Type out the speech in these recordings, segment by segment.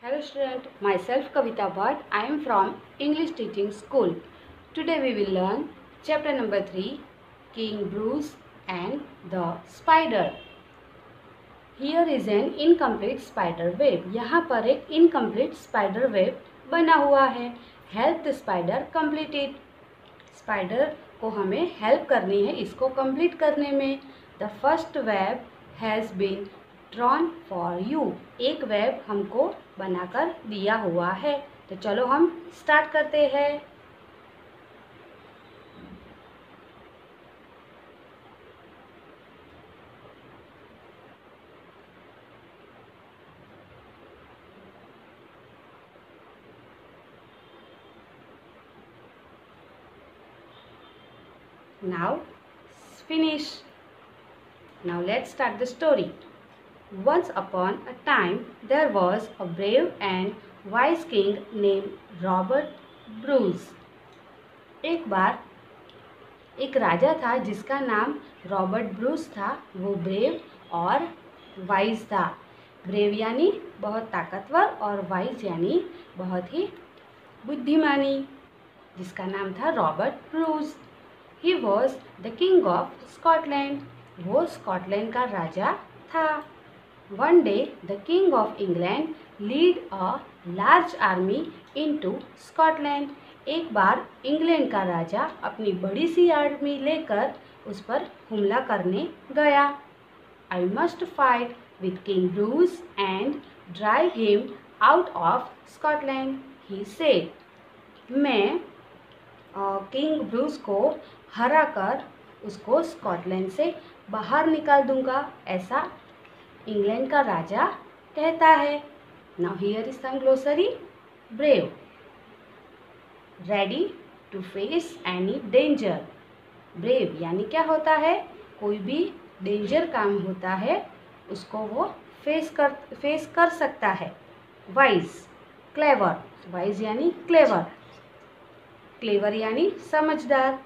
Hello student, myself Kavita Bhatt. I am from English Teaching School. Today we will learn chapter number 3, King Bruce and the Spider. Here is an incomplete spider web. यहाँ पर एक incomplete spider web बना हुआ है. Help the spider complete it. Spider को हमें help करनी है इसको complete करने में. The first web has been drawn for you. एक वेब हमको बनाकर दिया हुआ है. तो चलो हम स्टार्ट करते हैं. Now finish. Now let's start the story. Once upon a time, there was a brave and wise king named Robert Bruce. एक बार एक राजा था जिसका नाम रॉबर्ट ब्रूस था. वो ब्रेव और वाइज था. ब्रेव यानी बहुत ताकतवर और वाइज यानी बहुत ही बुद्धिमानी. जिसका नाम था Robert Bruce. He was the king of Scotland. वो स्कॉटलैंड का राजा था. One day, the king of England lead a large army into Scotland. एक बार इंग्लैंड का राजा अपनी बड़ी सी आर्मी लेकर उस पर हमला करने गया. I must fight with King Bruce and drive him out of Scotland, he said. मैं किंग ब्रूस को हरा कर उसको स्कॉटलैंड से बाहर निकाल दूंगा, ऐसा इंग्लैंड का राजा कहता है. Now here is some glossary. Brave, ready to face any danger. Brave यानी क्या होता है? कोई भी डेंजर काम होता है उसको वो फेस कर सकता है. Wise, clever. वाइज यानी क्लेवर. क्लेवर यानी समझदार.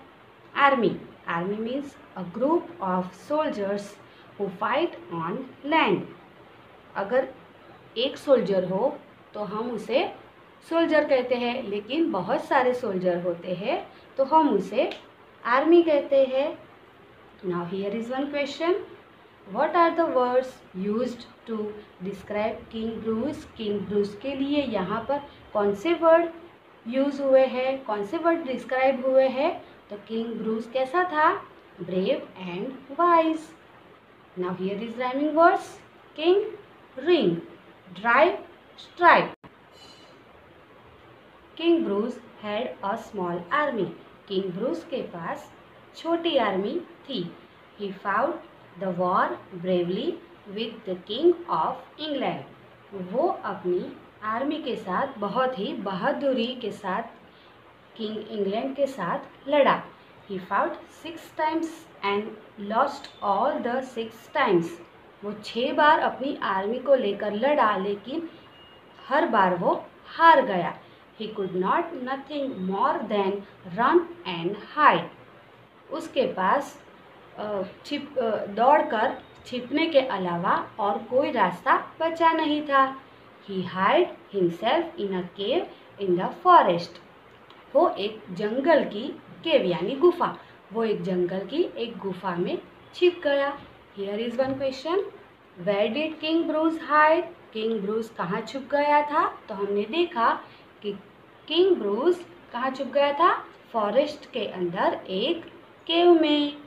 Army. Army means a group of soldiers who fight on land. अगर एक सोल्जर हो तो हम उसे सोल्जर कहते हैं, लेकिन बहुत सारे सोल्जर होते हैं तो हम उसे आर्मी कहते हैं. Now here is one question. What are the words used to describe king Bruce. King Bruce के लिए यहाँ पर कौन से वर्ड यूज हुए हैं, कौन से वर्ड डिस्क्राइब हुए हैं? तो किंग ब्रूस कैसा था? Brave and wise. Now here is rhyming words. King, ring, drive, strike. King Bruce had a small army. King Bruce के पास छोटी आर्मी थी. He fought the war bravely with the king of England. वो अपनी army के साथ बहुत ही बहादुरी के साथ किंग इंग्लैंड के साथ लड़ा. He fought 6 times and lost all the 6 times. वो 6 बार अपनी आर्मी को लेकर लड़ा, लेकिन हर बार वो हार गया. He could not nothing more than run and hide. उसके पास दौड़कर छिपने के अलावा और कोई रास्ता बचा नहीं था. He hid himself in a cave in the forest. वो एक जंगल की केव यानी गुफा. वो एक जंगल की एक गुफा में छिप गया. Here is one question. Where did King Bruce hide? King Bruce कहाँ छुप गया था? तो हमने देखा कि King Bruce कहाँ छुप गया था? फॉरेस्ट के अंदर एक केव में.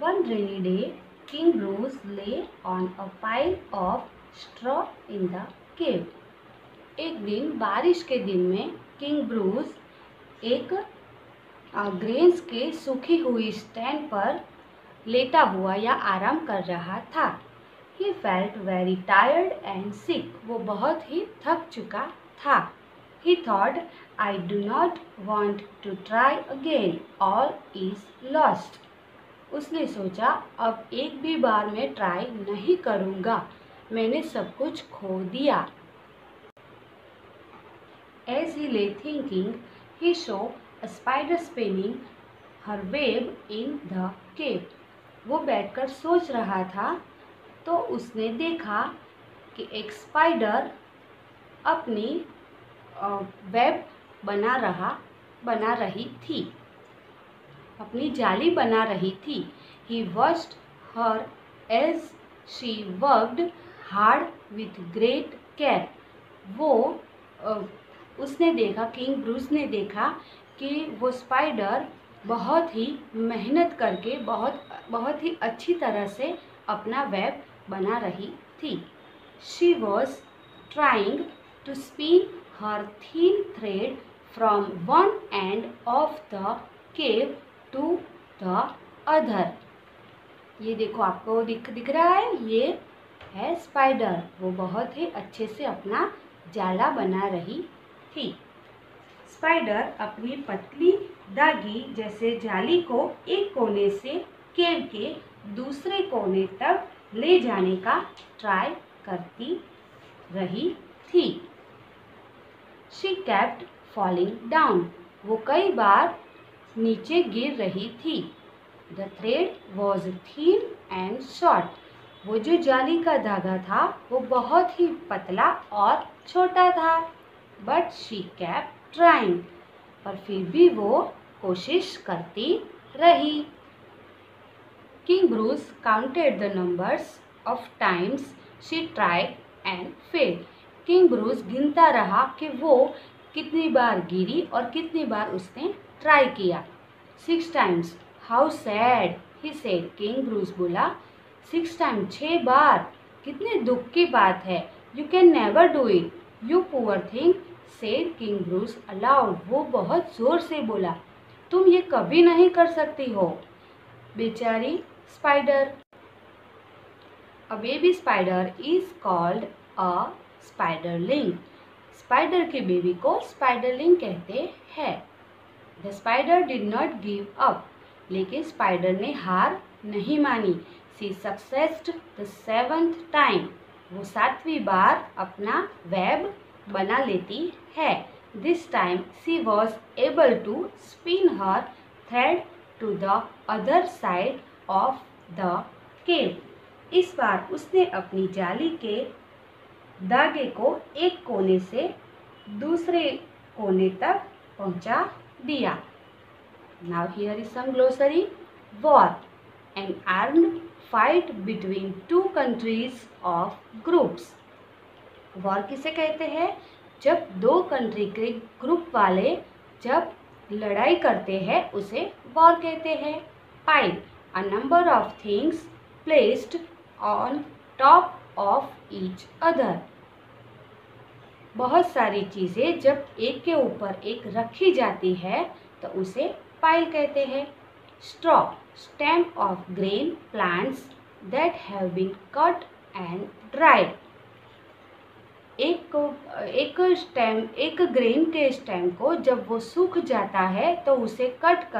One rainy day, King Bruce lay on a pile of straw in the cave. एक दिन बारिश के दिन में किंग ब्रूस एक ग्रेन्स के सूखी हुई स्टैंड पर लेटा हुआ या आराम कर रहा था. He felt very tired and sick. वो बहुत ही थक चुका था. He thought, I do not want to try again. All is lost. उसने सोचा अब एक भी बार मैं ट्राई नहीं करूँगा, मैंने सब कुछ खो दिया. As he lay thinking, he saw a spider spinning her web in the cave. वो बैठकर सोच रहा था तो उसने देखा कि एक स्पाइडर अपनी वेब बना रही थी, अपनी जाली बना रही थी। He watched her as she worked hard with great care. उसने देखा, किंग ब्रूस ने देखा कि वो स्पाइडर बहुत ही मेहनत करके बहुत ही अच्छी तरह से अपना वेब बना रही थी। She was trying to spin her thin thread from one end of the cave to the other. ये देखो, आपको दिख रहा है, ये है स्पाइडर। वो बहुत ही अच्छे से अपना जाला बना रही थी। स्पाइडर अपनी पतली दागी जैसे जाली को एक कोने से केव के दूसरे कोने तक ले जाने का ट्राई करती रही थी। She kept falling down. वो कई बार नीचे गिर रही थी। The thread was thin and short. वो जो जाली का धागा था वो बहुत ही पतला और छोटा था। But she kept trying. पर फिर भी वो कोशिश करती रही। King Bruce counted the numbers of times she tried and failed. King Bruce गिनता रहा कि वो कितनी बार गिरी और कितनी बार उसने ट्राई किया। 6 times. How sad, he said. King Bruce बोला, 6 टाइम, 6 बार, कितने दुख की बात है। You can never do it, you poor thing, said king Bruce allowed. वो बहुत जोर से बोला, तुम ये कभी नहीं कर सकती हो, बेचारी spider. A baby spider is called a spiderling. Spider के बेबी को स्पाइडरलिंग कहते हैं। The spider did not give up. लेकिन स्पाइडर ने हार नहीं मानी। She succeeded the 7th time. वो 7वीं बार अपना वेब बना लेती है। This time she was able to spin her thread to the other side of the cave. इस बार उसने अपनी जाली के धागे को एक कोने से दूसरे कोने तक पहुंचा दिया। Now here is some glossary. War, an armed fight between two countries of groups. War किसे कहते हैं? जब दो कंट्री के ग्रुप वाले जब लड़ाई करते हैं उसे वॉर कहते हैं। Pile, a number of things placed on top of each other. बहुत सारी चीज़ें जब एक के ऊपर एक रखी जाती है तो उसे पाइल कहते हैं। Straw, stem of grain plants that have been cut and dried. एक ग्रेन के स्टेम को जब वो सूख जाता है तो उसे कट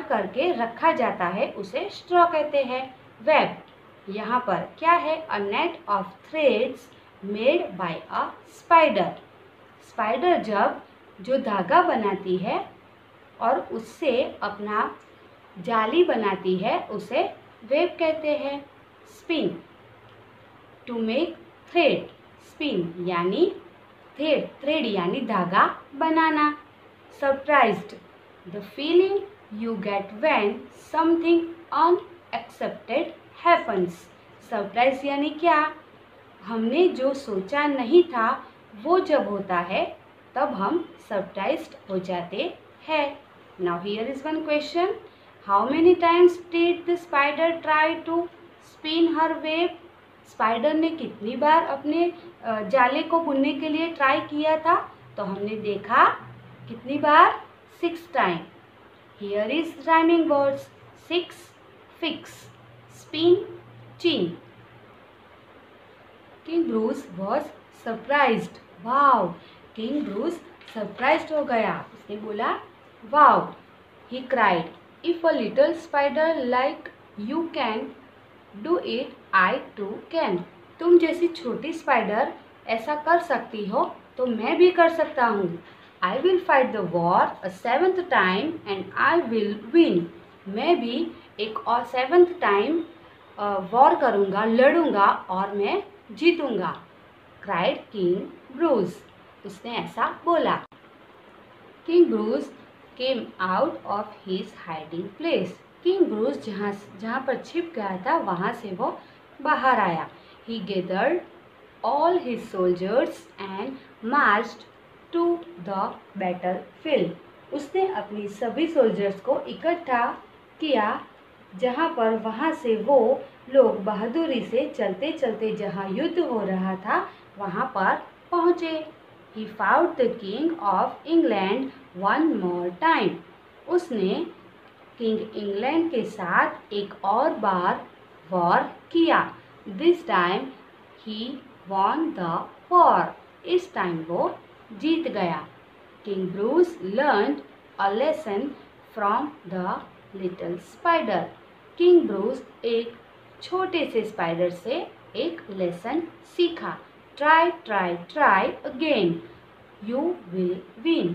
करके रखा जाता है, उसे स्ट्रॉ कहते हैं। वेब, यहाँ पर क्या है? A net of threads made by a spider. Spider जब जो धागा बनाती है और उससे अपना जाली बनाती है उसे वेब कहते हैं। Spin, to make thread. Spin यानी थ्रेड यानी धागा बनाना। Surprised, the feeling you get when something unexpected happens. Surprise यानी क्या? हमने जो सोचा नहीं था वो जब होता है तब हम सरप्राइज्ड हो जाते हैं। Now here is one question, how many times did the spider try to spin her web. Spider ने कितनी बार अपने जाले को बुनने के लिए ट्राई किया था? तो हमने देखा कितनी बार? 6 time. Here is rhyming words, 6, fix, spin, chin. King Bruce was surprised. Wow, King Bruce surprised हो गया। उसने बोला wow. He cried, if a little spider like you can do it, I too can. तुम जैसी छोटी spider ऐसा कर सकती हो तो मैं भी कर सकता हूँ। I will fight the war a 7th time and I will win. मैं भी एक और 7th टाइम वॉर करूँगा, लड़ूंगा और मैं जीतूंगा। क्राइड किंग ब्रूस, उसने ऐसा बोला। King Bruce came out of his hiding place, king Bruce जहाँ पर छिप गया था वहाँ से वो बाहर आया। He gathered all his soldiers and marched to the battlefield, उसने अपनी सभी सोल्जर्स को इकट्ठा किया जहाँ पर वहाँ से वो लोग बहादुरी से चलते चलते जहाँ युद्ध हो रहा था वहाँ पर पहुँचे। He fought the king of England one more time, उसने किंग इंग्लैंड के साथ एक और बार वॉर किया। This time he won the war, इस टाइम वो जीत गया। King Bruce learned a lesson from the little spider, king Bruce एक छोटे से स्पाइडर से एक लेसन सीखा। Try try try again, you will win,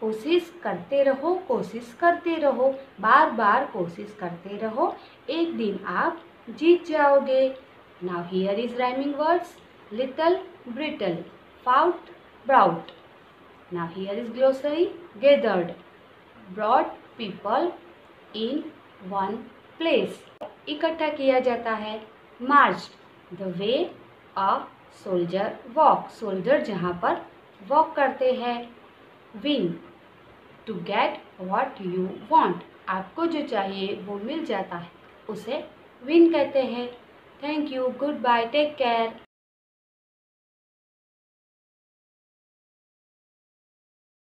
कोशिश करते रहो, कोशिश करते रहो, बार बार कोशिश करते रहो, एक दिन आप जीत जाओगे। Now here is rhyming words, little brittle, fought brought. Now here is glossary, gathered, brought people in one place, इकट्ठा किया जाता है। March, the way a soldier walk, soldier जहाँ पर वॉक करते हैं। Win, to get what you want, आपको जो चाहिए वो मिल जाता है, उसे विन कहते हैं। Thank you, good bye, take care.